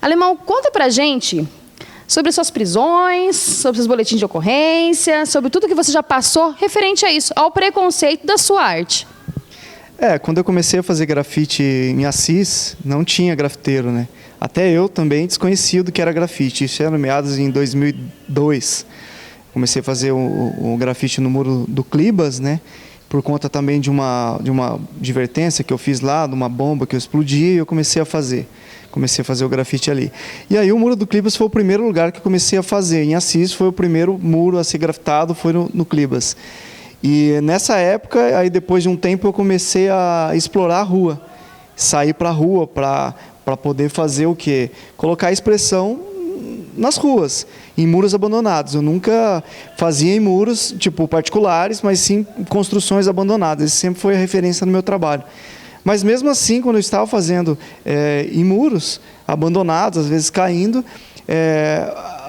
Alemão, conta pra gente sobre suas prisões, sobre seus boletins de ocorrência, sobre tudo que você já passou referente a isso, ao preconceito da sua arte. Quando eu comecei a fazer grafite em Assis, não tinha grafiteiro, né? Até eu também desconhecia do que era grafite. Isso era meados em 2002. Comecei a fazer o grafite no muro do Clibas, né? Por conta também de uma advertência que eu fiz lá, de uma bomba que eu explodi, e eu comecei a fazer. Comecei a fazer o grafite ali. E aí o muro do Clibas foi o primeiro lugar que eu comecei a fazer. Em Assis foi o primeiro muro a ser grafitado, foi no Clibas. E nessa época, aí depois de um tempo, eu comecei a explorar a rua. Sair para a rua para poder fazer o quê? Colocar a expressão nas ruas, em muros abandonados. Eu nunca fazia em muros, tipo, particulares, mas sim construções abandonadas. Esse sempre foi a referência no meu trabalho. Mas mesmo assim, quando eu estava fazendo em muros abandonados, às vezes caindo,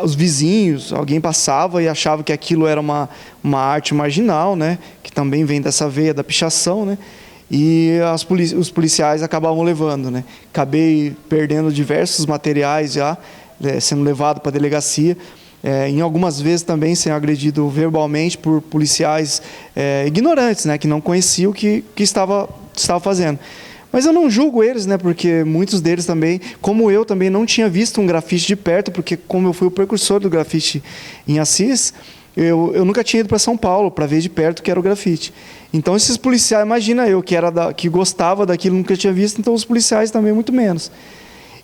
os vizinhos, alguém passava e achava que aquilo era uma arte marginal, né? Que também vem dessa veia da pichação, né? E os policiais acabavam levando, né? Acabei perdendo diversos materiais já, sendo levado para a delegacia. Em algumas vezes também sendo agredido verbalmente por policiais ignorantes, né? Que não conheciam o que estava fazendo. Mas eu não julgo eles, né? Porque muitos deles também, como eu também não tinha visto um grafite de perto, porque como eu fui o precursor do grafite em Assis, eu nunca tinha ido para São Paulo para ver de perto o que era o grafite. Então esses policiais, imagina eu que gostava daquilo, nunca tinha visto, então os policiais também muito menos.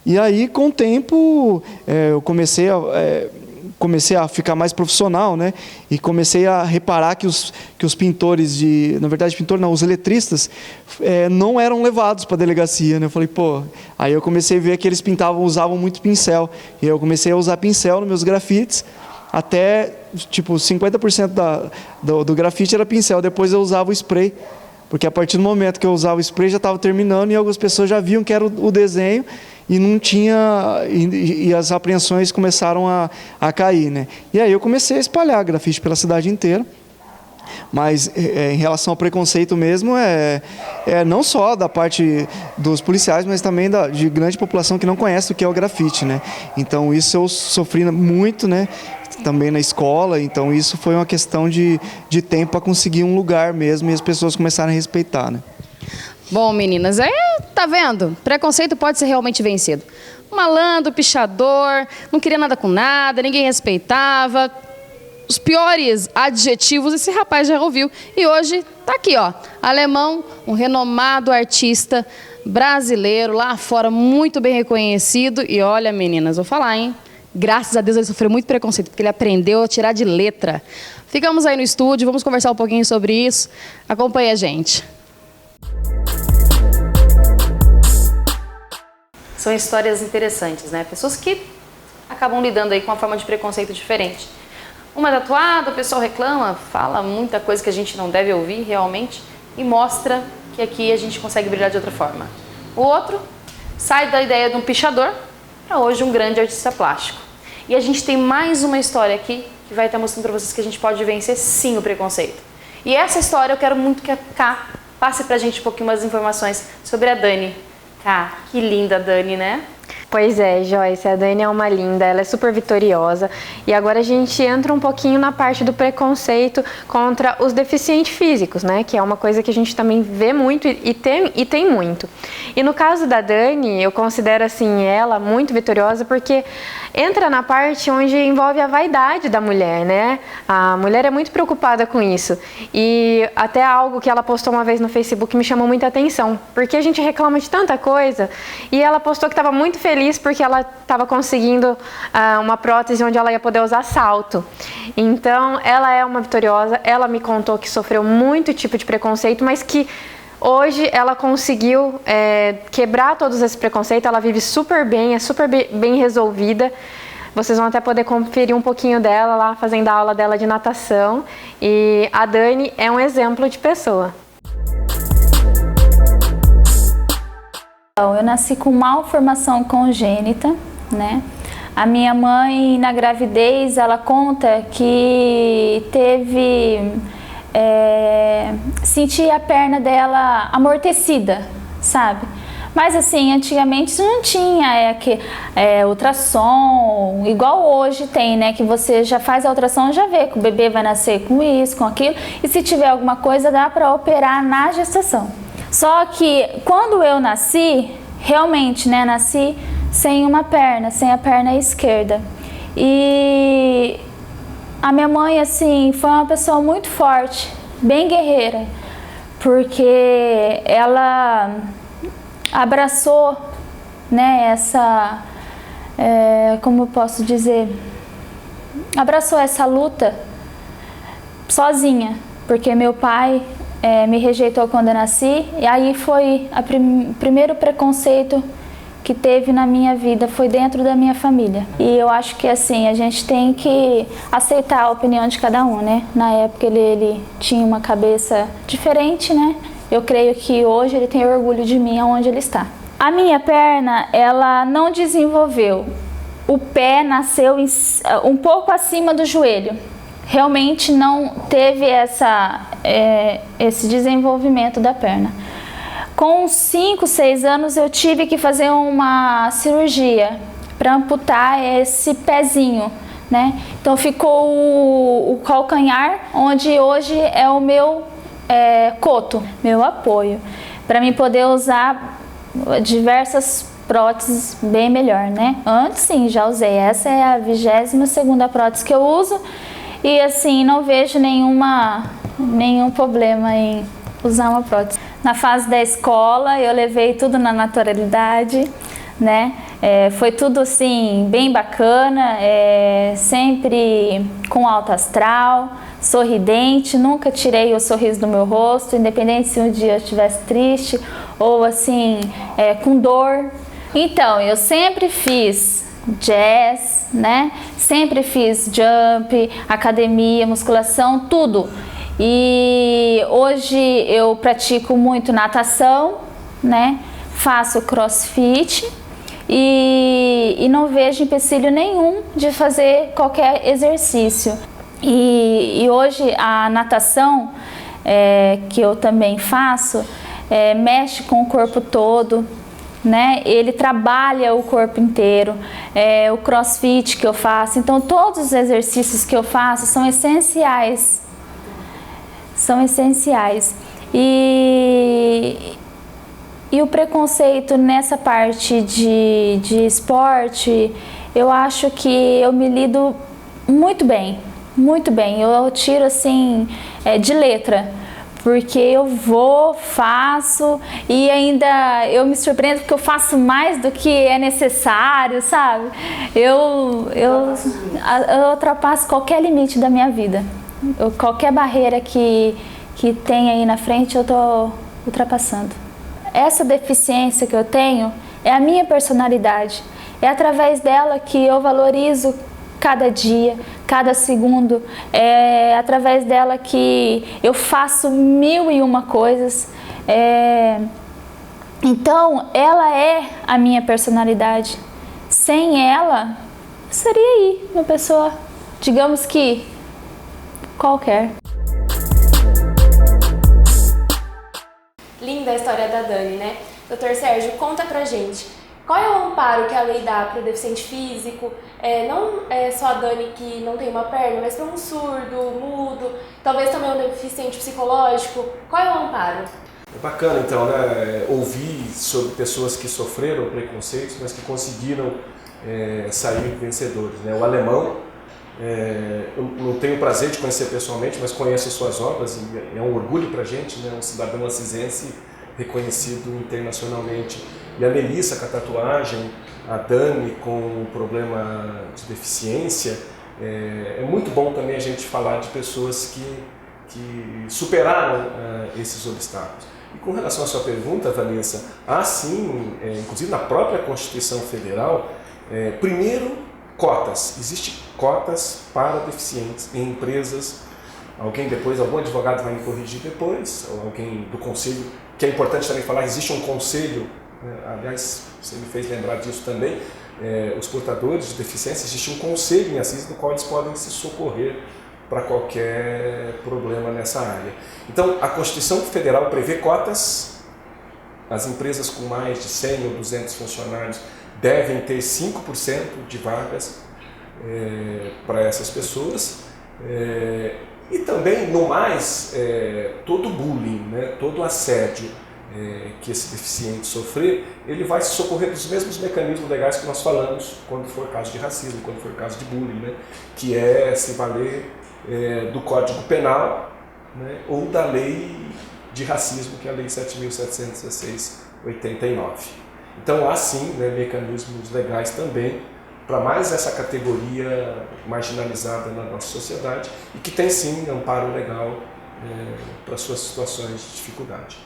E aí com o tempo eu comecei a ficar mais profissional, né? E comecei a reparar que os pintores na verdade pintores não, os eletristas não eram levados para a delegacia, né? Eu falei, aí eu comecei a ver que eles usavam muito pincel, e eu comecei a usar pincel nos meus grafites, até tipo 50% do grafite era pincel, depois eu usava o spray, porque a partir do momento que eu usava o spray já estava terminando e algumas pessoas já viam que era o desenho, e não tinha, e as apreensões começaram a cair, né? E aí eu comecei a espalhar grafite pela cidade inteira. Mas em relação ao preconceito mesmo, não só da parte dos policiais, mas também de grande população que não conhece o que é o grafite, né? Então isso eu sofri muito, né? Também na escola, então isso foi uma questão de tempo para conseguir um lugar mesmo e as pessoas começaram a respeitar, né? Bom, meninas, tá vendo? Preconceito pode ser realmente vencido. Malandro, pichador, não queria nada com nada, ninguém respeitava. Os piores adjetivos esse rapaz já ouviu. E hoje tá aqui, ó, Alemão, um renomado artista brasileiro, lá fora, muito bem reconhecido. E olha, meninas, vou falar, hein? Graças a Deus ele sofreu muito preconceito, porque ele aprendeu a tirar de letra. Ficamos aí no estúdio, vamos conversar um pouquinho sobre isso. Acompanhe a gente. São histórias interessantes, né? Pessoas que acabam lidando aí com uma forma de preconceito diferente. Uma é tatuada, o pessoal reclama, fala muita coisa que a gente não deve ouvir realmente e mostra que aqui a gente consegue brilhar de outra forma. O outro sai da ideia de um pichador para hoje um grande artista plástico. E a gente tem mais uma história aqui que vai estar mostrando para vocês que a gente pode vencer sim o preconceito. E essa história eu quero muito que a Ká passe pra gente um pouquinho mais informações sobre a Dani. Ká, que linda a Dani, né? Pois é, Joyce, a Dani é uma linda, ela é super vitoriosa. E agora a gente entra um pouquinho na parte do preconceito contra os deficientes físicos, né? Que é uma coisa que a gente também vê muito e tem muito. E no caso da Dani, eu considero assim ela muito vitoriosa porque entra na parte onde envolve a vaidade da mulher, né? A mulher é muito preocupada com isso. E até algo que ela postou uma vez no Facebook me chamou muita atenção, porque a gente reclama de tanta coisa, e ela postou que estava muito feliz porque ela estava conseguindo uma prótese onde ela ia poder usar salto. Então, ela é uma vitoriosa, ela me contou que sofreu muito tipo de preconceito, mas que hoje ela conseguiu quebrar todos esses preconceitos, ela vive super bem, é super bem resolvida. Vocês vão até poder conferir um pouquinho dela lá, fazendo a aula dela de natação. E a Dani é um exemplo de pessoa. Eu nasci com malformação congênita, né? A minha mãe, na gravidez, ela conta que senti a perna dela amortecida, sabe? Mas assim, antigamente isso não tinha ultrassom, igual hoje tem, né? Que você já faz a ultrassom e já vê que o bebê vai nascer com isso, com aquilo. E se tiver alguma coisa, dá para operar na gestação. Só que quando eu nasci, realmente, né, nasci sem uma perna, sem a perna esquerda. E a minha mãe, assim, foi uma pessoa muito forte, bem guerreira, porque ela abraçou, né, como eu posso dizer, abraçou essa luta sozinha, porque meu pai me rejeitou quando eu nasci, e aí foi o primeiro preconceito que teve na minha vida, foi dentro da minha família. E eu acho que assim, a gente tem que aceitar a opinião de cada um, né? Na época ele tinha uma cabeça diferente, né? Eu creio que hoje ele tem orgulho de mim aonde ele está. A minha perna, ela não desenvolveu. O pé nasceu um pouco acima do joelho. Realmente não teve esse desenvolvimento da perna. Com 5, 6 anos eu tive que fazer uma cirurgia para amputar esse pezinho, né? Então ficou o calcanhar, onde hoje é o meu coto, meu apoio, para mim poder usar diversas próteses bem melhor, né? Antes sim, já usei. Essa é a 22ª prótese que eu uso. E assim, não vejo nenhum problema em usar uma prótese. Na fase da escola, eu levei tudo na naturalidade, né? Foi tudo assim, bem bacana, sempre com alto astral, sorridente, nunca tirei o sorriso do meu rosto, independente se um dia eu estivesse triste ou assim, com dor. Então, eu sempre fiz jazz, né? Sempre fiz jump, academia, musculação, tudo. E hoje eu pratico muito natação, né? Faço crossfit e não vejo empecilho nenhum de fazer qualquer exercício. E hoje a natação, que eu também faço, mexe com o corpo todo, né? Ele trabalha o corpo inteiro, o crossfit que eu faço, então todos os exercícios que eu faço são essenciais. São essenciais. E o preconceito nessa parte de esporte, eu acho que eu me lido muito bem, muito bem. Eu tiro assim de letra, porque eu faço e ainda eu me surpreendo porque eu faço mais do que é necessário, sabe? Eu ultrapasso qualquer limite da minha vida. Qualquer barreira que tem aí na frente, eu tô ultrapassando. Essa deficiência que eu tenho é a minha personalidade. É através dela que eu valorizo cada dia, cada segundo. É através dela que eu faço 1001 coisas. Então, ela é a minha personalidade. Sem ela, eu seria aí uma pessoa, digamos que qualquer. Linda a história da Dani, né? Dr. Sérgio, conta pra gente, Qual é o amparo que a lei dá para o deficiente físico? Não é só a Dani que não tem uma perna, mas para um surdo, mudo, talvez também um deficiente psicológico. Qual é o amparo? É bacana, então, né, ouvir sobre pessoas que sofreram preconceitos, mas que conseguiram sair vencedores, né? O alemão, eu não tenho o prazer de conhecer pessoalmente, mas conheço suas obras e é um orgulho para a gente, né? Um cidadão assisense reconhecido internacionalmente. E a Melissa com a tatuagem, a Dani com o problema de deficiência. É muito bom também a gente falar de pessoas que superaram esses obstáculos. E com relação à sua pergunta, Vanessa, há sim, inclusive na própria Constituição Federal, primeiro, cotas. Existem cotas para deficientes em empresas. Algum advogado vai me corrigir depois, ou alguém do conselho, que é importante também falar, existe um conselho, aliás, você me fez lembrar disso também, os portadores de deficiência, existe um conselho em Assis no qual eles podem se socorrer para qualquer problema nessa área. Então, a Constituição Federal prevê cotas, as empresas com mais de 100 ou 200 funcionários devem ter 5% de vagas para essas pessoas. E também, no mais, todo bullying, né, todo assédio que esse deficiente sofrer, ele vai se socorrer dos mesmos mecanismos legais que nós falamos quando for caso de racismo, quando for caso de bullying, né, que é se valer do Código Penal, né, ou da lei de racismo, que é a Lei 7.716/89. Então há sim, né, mecanismos legais também para mais essa categoria marginalizada na nossa sociedade e que tem sim amparo legal para suas situações de dificuldade.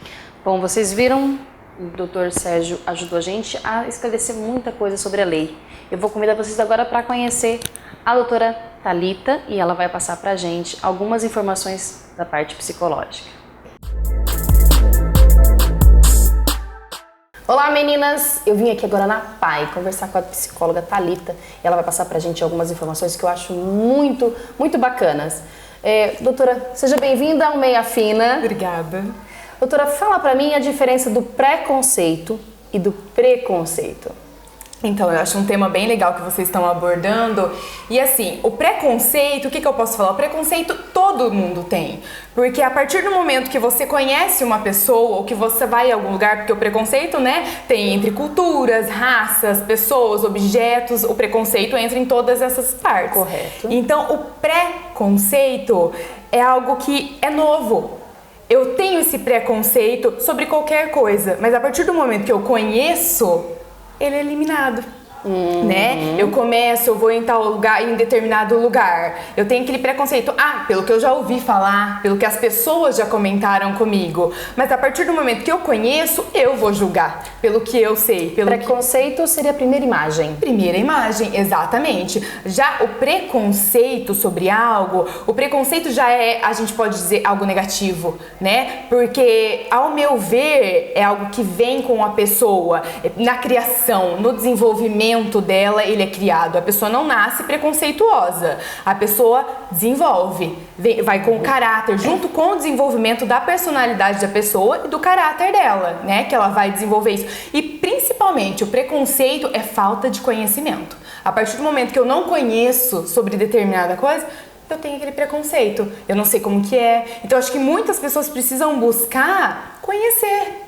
Bom, vocês viram, o Dr. Sérgio ajudou a gente a esclarecer muita coisa sobre a lei. Eu vou convidar vocês agora para conhecer a doutora Thalita e ela vai passar para a gente algumas informações da parte psicológica. Olá meninas, eu vim aqui agora na PAI conversar com a psicóloga Thalita e ela vai passar pra gente algumas informações que eu acho muito bacanas. Doutora, seja bem-vinda ao Meia Fina. Obrigada. Doutora, fala pra mim a diferença do preconceito e do preconceito. Então, eu acho um tema bem legal que vocês estão abordando. E assim, o preconceito, o que eu posso falar? O preconceito todo mundo tem. Porque a partir do momento que você conhece uma pessoa ou que você vai em algum lugar, porque o preconceito, né, tem entre culturas, raças, pessoas, objetos, o preconceito entra em todas essas partes. Correto. Então, o preconceito é algo que é novo. Eu tenho esse preconceito sobre qualquer coisa, mas a partir do momento que eu conheço, ele é eliminado, né? Eu vou em tal lugar, em determinado lugar, eu tenho aquele preconceito, pelo que eu já ouvi falar, pelo que as pessoas já comentaram comigo, mas a partir do momento que eu conheço, eu vou julgar, pelo que eu sei. Preconceito seria a primeira imagem. Primeira imagem, exatamente. Já o preconceito sobre algo, o preconceito já é, a gente pode dizer, algo negativo, né? Porque, ao meu ver, é algo que vem com a pessoa, na criação, no desenvolvimento dela, ele é criado. A pessoa não nasce preconceituosa, a pessoa desenvolve, vai com o caráter, junto com o desenvolvimento da personalidade da pessoa e do caráter dela, né, que ela vai desenvolver isso. E principalmente o preconceito é falta de conhecimento. A partir do momento que eu não conheço sobre determinada coisa, eu tenho aquele preconceito, eu não sei como que é. Então acho que muitas pessoas precisam buscar conhecer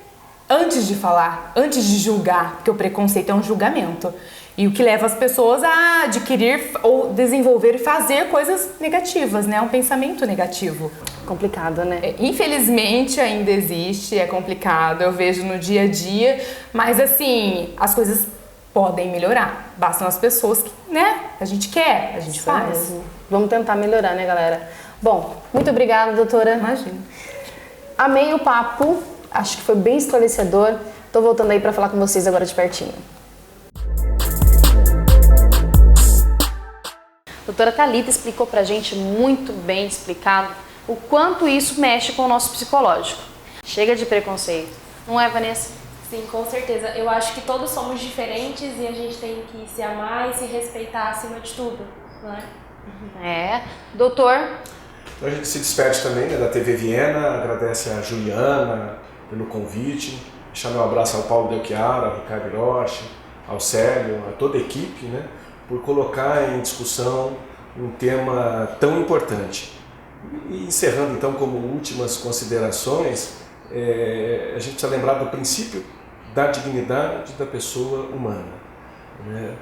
antes de falar, antes de julgar, porque o preconceito é um julgamento. E o que leva as pessoas a adquirir ou desenvolver e fazer coisas negativas, né? Um pensamento negativo. Complicado, né? Infelizmente ainda existe, é complicado, eu vejo no dia a dia, mas assim, as coisas podem melhorar. Bastam as pessoas que, né? A gente quer, a gente faz. Vamos tentar melhorar, né, galera? Bom, muito obrigada, doutora. Imagina. Amei o papo. Acho que foi bem esclarecedor. Tô voltando aí para falar com vocês agora de pertinho. A doutora Thalita explicou pra gente muito bem explicado o quanto isso mexe com o nosso psicológico. Chega de preconceito. Não é, Vanessa? Sim, com certeza. Eu acho que todos somos diferentes e a gente tem que se amar e se respeitar acima de tudo, não é? Doutor? Então a gente se despede também, né, da TV Viena, agradece a Juliana pelo convite, deixar meu abraço ao Paulo Del Chiara, ao Ricardo Hiroshi, ao Célio, a toda a equipe, né, por colocar em discussão um tema tão importante. E encerrando então como últimas considerações, a gente precisa lembrar do princípio da dignidade da pessoa humana, né?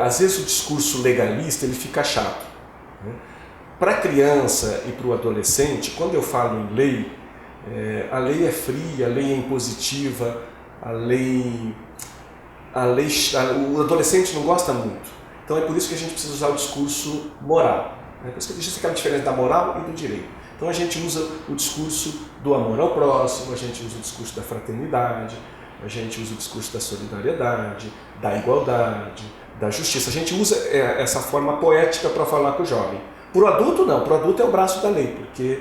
Às vezes o discurso legalista ele fica chato, né? Para a criança e para o adolescente, quando eu falo em lei, a lei é fria, a lei é impositiva, o adolescente não gosta muito. Então é por isso que a gente precisa usar o discurso moral. É por isso que existe aquela diferença da moral e do direito. Então a gente usa o discurso do amor ao próximo, a gente usa o discurso da fraternidade, a gente usa o discurso da solidariedade, da igualdade, da justiça. A gente usa essa forma poética para falar com o jovem. Para o adulto não, para o adulto é o braço da lei, porque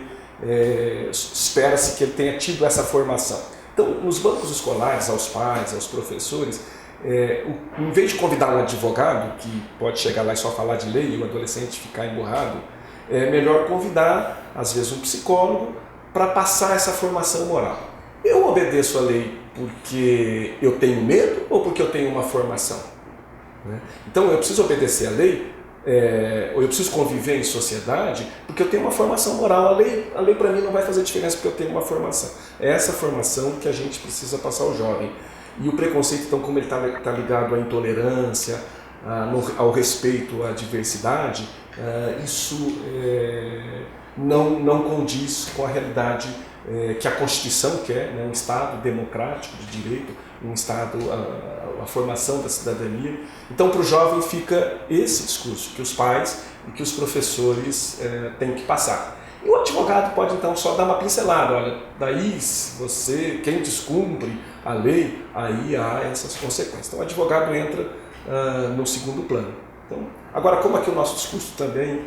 espera-se que ele tenha tido essa formação. Então, nos bancos escolares, aos pais, aos professores, em vez de convidar um advogado, que pode chegar lá e só falar de lei e o adolescente ficar emburrado, é melhor convidar, às vezes, um psicólogo para passar essa formação moral. Eu obedeço a lei porque eu tenho medo ou porque eu tenho uma formação? Né? Então, eu preciso obedecer a lei, ou eu preciso conviver em sociedade porque eu tenho uma formação moral. A lei para mim não vai fazer diferença porque eu tenho uma formação. É essa formação que a gente precisa passar ao jovem. E o preconceito, então, como ele está ligado à intolerância, ao respeito à diversidade, isso não condiz com a realidade que a Constituição quer, né? Um Estado democrático de direito, um Estado, a formação da cidadania. Então, para o jovem fica esse discurso que os pais e que os professores têm que passar. E o advogado pode, então, só dar uma pincelada. Olha, daí, quem descumpre a lei, aí há essas consequências. Então, o advogado entra no segundo plano. Então, agora, como aqui o nosso discurso também,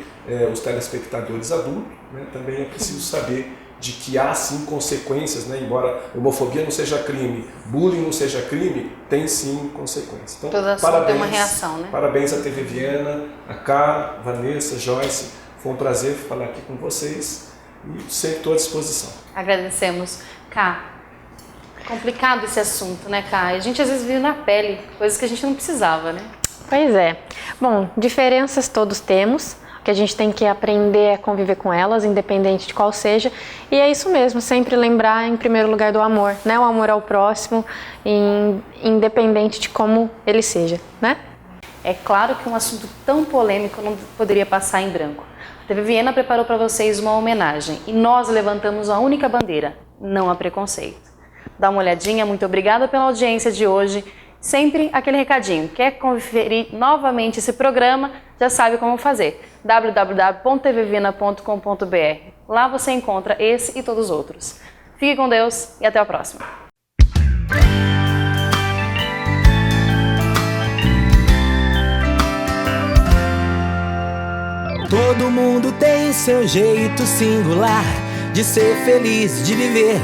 os telespectadores adultos, né, também é preciso saber de que há sim consequências, né? Embora homofobia não seja crime, bullying não seja crime, tem sim consequências. Então, toda ação tem uma reação, né? Parabéns à TV Viena, a Cá, Vanessa, Joyce. Foi um prazer falar aqui com vocês e sempre estou à disposição. Agradecemos. Cá, complicado esse assunto, né, Cá? A gente às vezes vive na pele, coisas que a gente não precisava, né? Pois é. Bom, diferenças todos temos. Que a gente tem que aprender a conviver com elas, independente de qual seja. E é isso mesmo, sempre lembrar em primeiro lugar do amor, né? O amor ao próximo, independente de como ele seja, né? É claro que um assunto tão polêmico não poderia passar em branco. A TV Viena preparou para vocês uma homenagem e nós levantamos a única bandeira, não há preconceito. Dá uma olhadinha, muito obrigada pela audiência de hoje. Sempre aquele recadinho, quer conferir novamente esse programa, já sabe como fazer. www.tvviena.com.br. Lá você encontra esse e todos os outros. Fique com Deus e até a próxima. Todo mundo tem seu jeito singular de ser feliz, de viver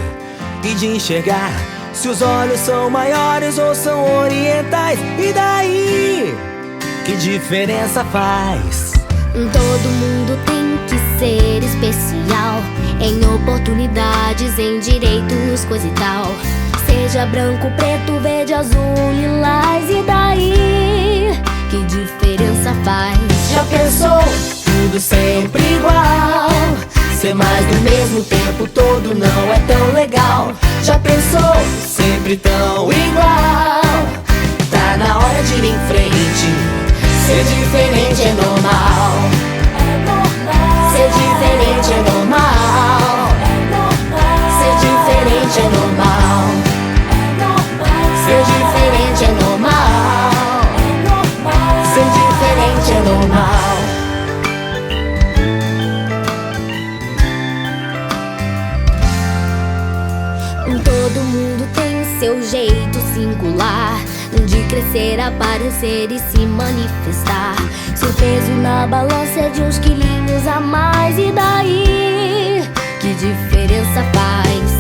e de enxergar. Se os olhos são maiores ou são orientais, e daí? Que diferença faz? Todo mundo tem que ser especial em oportunidades, em direitos, coisa e tal. Seja branco, preto, verde, azul, lilás, e daí? Que diferença faz? Já pensou? Tudo sempre igual. Ser mais do mesmo tempo todo não é tão legal. Já pensou? Sempre tão igual. Tá na hora de ir em frente. Ser diferente é normal. Ser diferente é normal. Ser diferente é normal. Ser diferente é normal. Ser diferente é normal. Todo mundo tem seu jeito singular de crescer, aparecer e se manifestar. Seu peso na balança é de uns quilinhos a mais, e daí? Que diferença faz?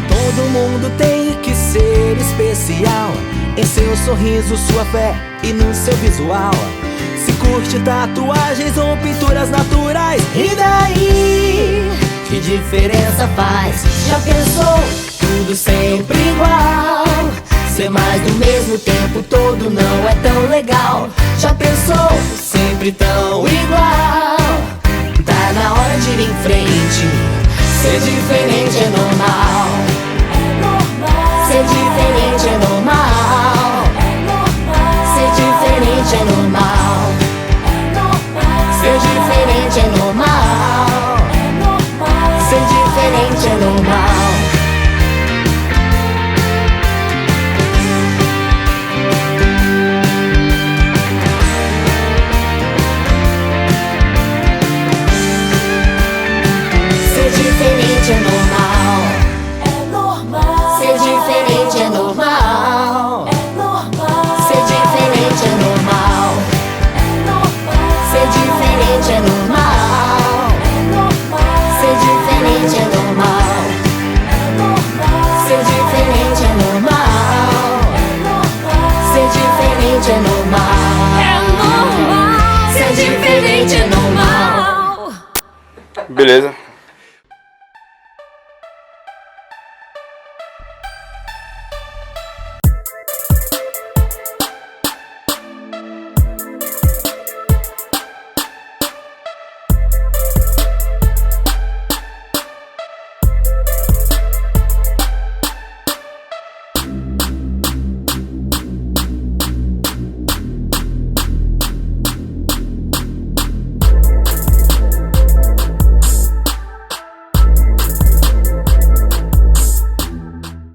Todo mundo tem que ser especial em seu sorriso, sua fé e no seu visual. Se curte tatuagens ou pinturas naturais, e daí? Que diferença faz? Já pensou? Tudo sempre igual. Ser mais do mesmo mesmo tempo todo não é tão legal. Já pensou? Sempre tão igual. Tá na hora de ir em frente. Ser diferente é normal. Ser diferente é normal. Ser diferente é normal. Ser diferente é normal. Ser diferente é normal. Ser diferente é normal. É normal. Ser diferente é normal. É normal. Ser diferente é normal. É normal. Ser diferente é normal. É normal. Ser diferente é normal. É normal. Ser diferente é normal. É normal. Ser diferente é normal. É normal. Ser diferente é normal. Beleza.